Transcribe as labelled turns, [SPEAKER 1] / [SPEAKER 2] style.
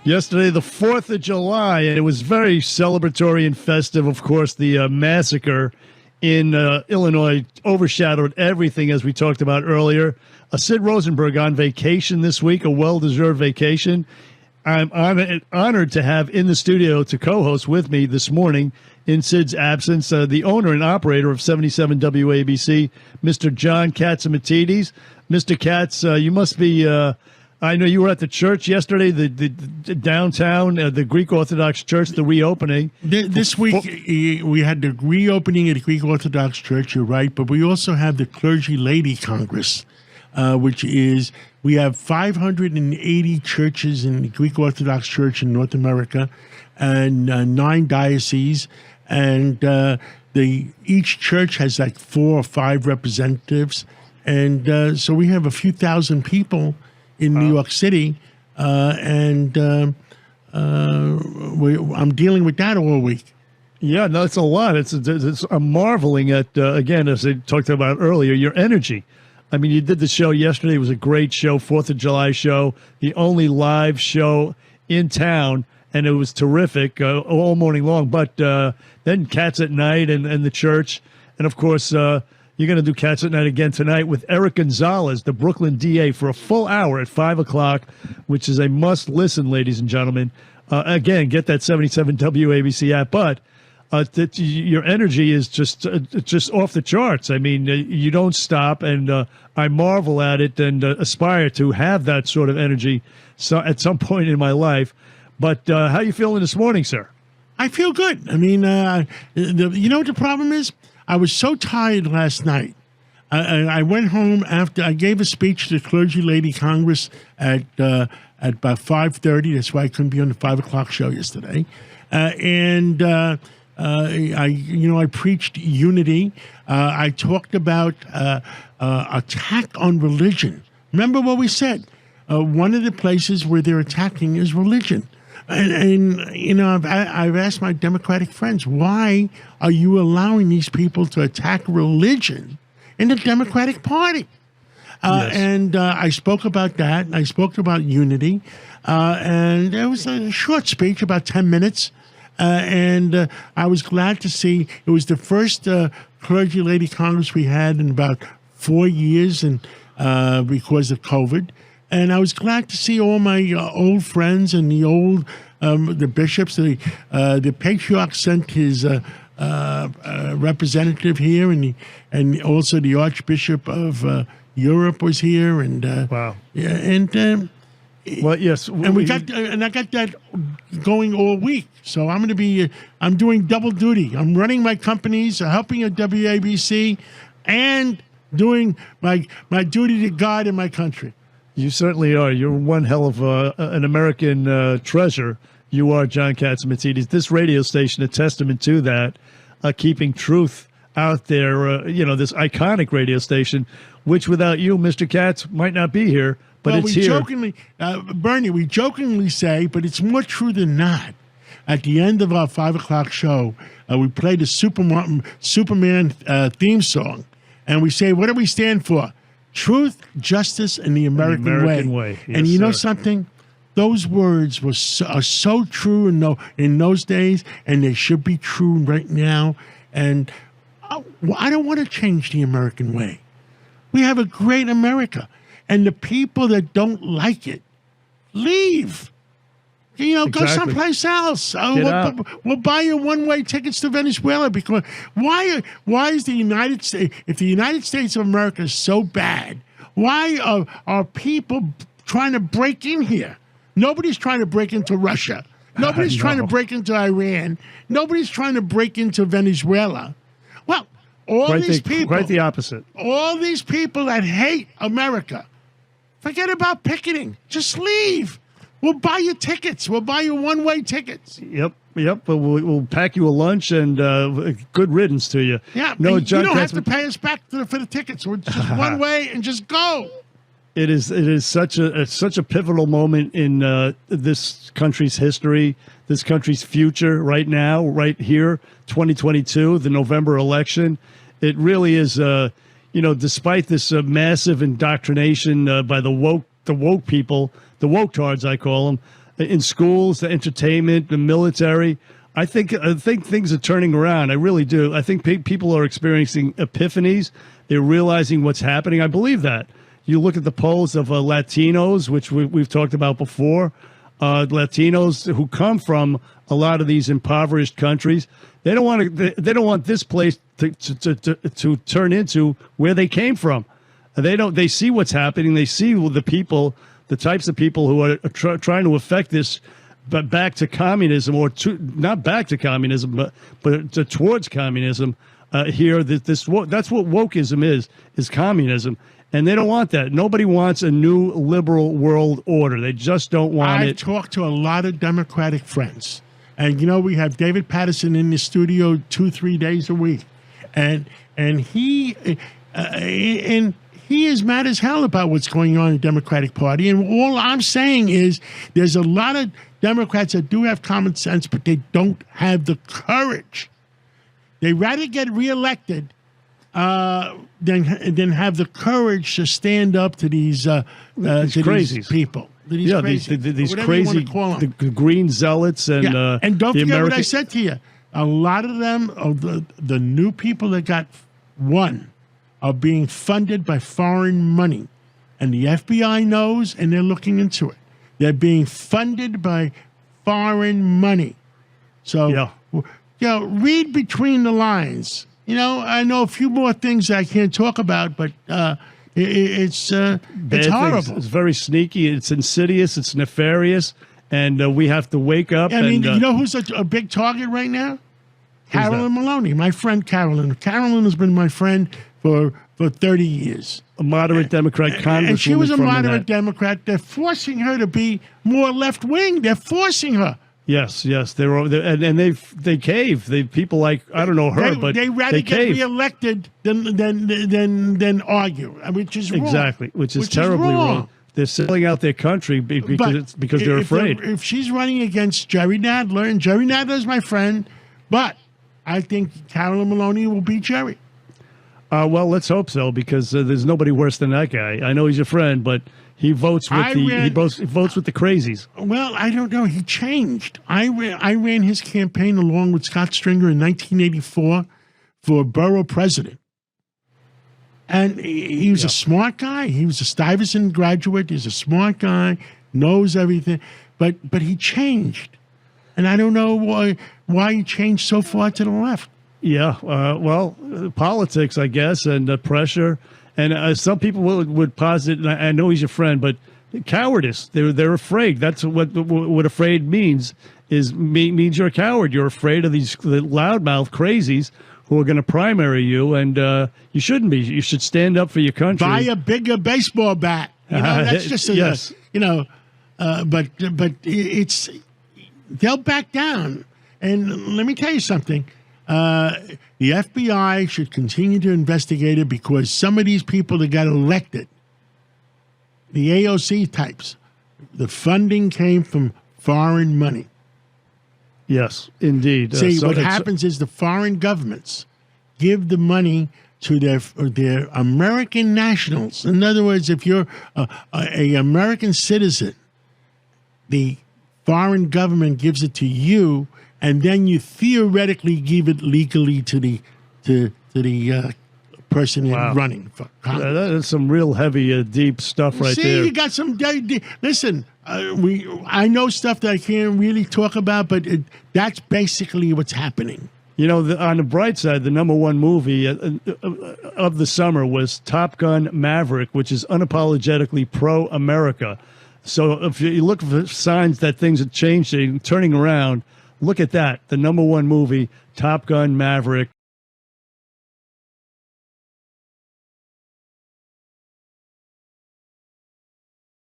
[SPEAKER 1] Yesterday, the 4th of July, and it was very celebratory and festive. Of course, the massacre in Illinois overshadowed everything, as we talked about earlier. Sid Rosenberg on vacation this week, a well-deserved vacation. I'm honored to have in the studio to co-host with me this morning, in Sid's absence, the owner and operator of 77 WABC, Mr. John Catsimatidis. Mr. Katz, you must be... I know you were at the church yesterday, the downtown, the Greek Orthodox Church, the reopening.
[SPEAKER 2] This week, we had the reopening of the Greek Orthodox Church, you're right, but we also have the Clergy Lady Congress, which is, we have 580 churches in the Greek Orthodox Church in North America and 9 dioceses, and each church has like 4 or 5 representatives, and so we have a few thousand people in New York City, and I'm dealing with that all week.
[SPEAKER 1] Yeah, no, it's a lot. I'm marveling at, again, as I talked about earlier, your energy. I mean, you did the show yesterday. It was a great show, 4th of July show, the only live show in town, and it was terrific all morning long. But then Cats at Night and the church, and, of course, you're going to do Cats at Night again tonight with Eric Gonzalez, the Brooklyn DA, for a full hour at 5 o'clock, which is a must-listen, ladies and gentlemen. Again, get that 77 WABC app. But your energy is just off the charts. I mean, you don't stop, and I marvel at it and aspire to have that sort of energy at some point in my life. But how are you feeling this morning, sir?
[SPEAKER 2] I feel good. I mean, you know what the problem is? I was so tired last night. I went home after I gave a speech to the Clergy Lady Congress at about 5:30. That's why I couldn't be on the 5 o'clock show yesterday. I preached unity. I talked about attack on religion. Remember what we said? One of the places where they're attacking is religion. And you know, I've asked my Democratic friends, why are you allowing these people to attack religion in the Democratic Party? Yes. And I spoke about that. I spoke about unity. And it was a short speech, about 10 minutes. And I was glad to see it was the first Clergy Lady Congress we had in about 4 years, and because of COVID. And I was glad to see all my old friends and the bishops. The patriarch sent his representative here, and also the Archbishop of Europe was here. And
[SPEAKER 1] wow,
[SPEAKER 2] yeah, and
[SPEAKER 1] well, yes,
[SPEAKER 2] and I got that going all week. So I'm doing double duty. I'm running my companies, helping at WABC, and doing my duty to God and my country.
[SPEAKER 1] You certainly are. You're one hell of an American treasure. You are, John Catsimatidis. This radio station, a testament to that, keeping truth out there. This iconic radio station, which without you, Mr. Katz, might not be here, but it's here.
[SPEAKER 2] Bernie, we jokingly say, but it's more true than not. At the end of our 5 o'clock show, we play the Superman theme song, and we say, what do we stand for? Truth, justice, and the American way.
[SPEAKER 1] Yes,
[SPEAKER 2] and you know
[SPEAKER 1] sir.
[SPEAKER 2] something? Those words are so true in those days, and they should be true right now. And I don't want to change the American way. We have a great America. And the people that don't like it, leave. Exactly. Go someplace else. We'll buy you one-way tickets to Venezuela, because why is the United States, if the United States of America is so bad, why are people trying to break in here? Nobody's trying to break into Russia. Nobody's trying to break into Iran. Nobody's trying to break into Venezuela. Well, these people,
[SPEAKER 1] quite the opposite.
[SPEAKER 2] All these people that hate America, forget about picketing. Just leave. We'll buy you tickets. We'll buy you one-way tickets.
[SPEAKER 1] Yep. But we'll pack you a lunch, and good riddance to you.
[SPEAKER 2] Yeah. No, you don't have to pay us back for the tickets. We're just one way and just go.
[SPEAKER 1] It is such a pivotal moment in this country's history, this country's future right now, right here, 2022, the November election. It really is. Despite this massive indoctrination by the woke people, the woke-tards, I call them, in schools, the entertainment, the military. I think things are turning around. I really do. I think people are experiencing epiphanies. They're realizing what's happening. I believe that. You look at the polls of Latinos, which we've talked about before. Latinos who come from a lot of these impoverished countries, they don't want this place to turn into where they came from. They see what's happening. They see the people, the types of people who are trying to affect this, but back to communism, or not back to communism, but towards communism. Here, that's what wokeism is communism. And they don't want that. Nobody wants a new liberal world order. They just don't want it.
[SPEAKER 2] I've talked to a lot of Democratic friends. And, we have David Patterson in the studio 2-3 days a week. And he is mad as hell about what's going on in the Democratic Party. And all I'm saying is there's a lot of Democrats that do have common sense, but they don't have the courage. They rather get reelected than have the courage to stand up to these
[SPEAKER 1] crazies.
[SPEAKER 2] People. These
[SPEAKER 1] crazy, the green zealots, and
[SPEAKER 2] and don't forget what I said to you. A lot of them, the new people that got won, are being funded by foreign money, and the FBI knows, and they're looking into it. They're being funded by foreign money. So, read between the lines. I know a few more things I can't talk about, but it's horrible.
[SPEAKER 1] Things. It's very sneaky. It's insidious. It's nefarious, and we have to wake up.
[SPEAKER 2] I mean, you know who's a big target right now? Carolyn Maloney, my friend Carolyn. Carolyn has been my friend for 30 years.
[SPEAKER 1] A moderate Democrat congresswoman.
[SPEAKER 2] And she was a moderate Democrat. They're forcing her to be more left wing. They're forcing her.
[SPEAKER 1] Yes, they're and they cave. People like, I don't know her, but
[SPEAKER 2] they rather get reelected than argue, which is wrong.
[SPEAKER 1] Exactly, which is terribly wrong. They're selling out their country because they're afraid.
[SPEAKER 2] If she's running against Jerry Nadler, and Jerry Nadler is my friend, but I think Carolyn Maloney will beat Jerry.
[SPEAKER 1] Well, let's hope so, because there's nobody worse than that guy. I know he's your friend, but he votes with he votes with the crazies.
[SPEAKER 2] Well, I don't know. He changed. I ran his campaign along with Scott Stringer in 1984 for borough president. And he was a smart guy. He was a Stuyvesant graduate. He's a smart guy, knows everything. But he changed. And I don't know why he changed so far to the left.
[SPEAKER 1] Yeah, well, politics, I guess, and pressure. And some people would posit, and I know he's your friend, but cowardice. They're afraid. That's what afraid means. Means you're a coward. You're afraid of these loudmouth crazies who are going to primary you, and you shouldn't be. You should stand up for your country.
[SPEAKER 2] Buy a bigger baseball bat. That's just
[SPEAKER 1] yes.
[SPEAKER 2] But it's they'll back down. And let me tell you something. The FBI should continue to investigate it, because some of these people that got elected, the AOC types, the funding came from foreign money.
[SPEAKER 1] Yes, indeed.
[SPEAKER 2] See, what happens is the foreign governments give the money to their American nationals. In other words, if you're a American citizen, the foreign government gives it to you, and then you theoretically give it legally to the person running for Congress.
[SPEAKER 1] That's some real heavy, deep stuff right there.
[SPEAKER 2] See, you got some. Listen, I know stuff that I can't really talk about, but that's basically what's happening.
[SPEAKER 1] On the bright side, the #1 movie of the summer was Top Gun Maverick, which is unapologetically pro-America. So if you look for signs that things are changing, turning around, look at that. The #1 movie, Top Gun Maverick.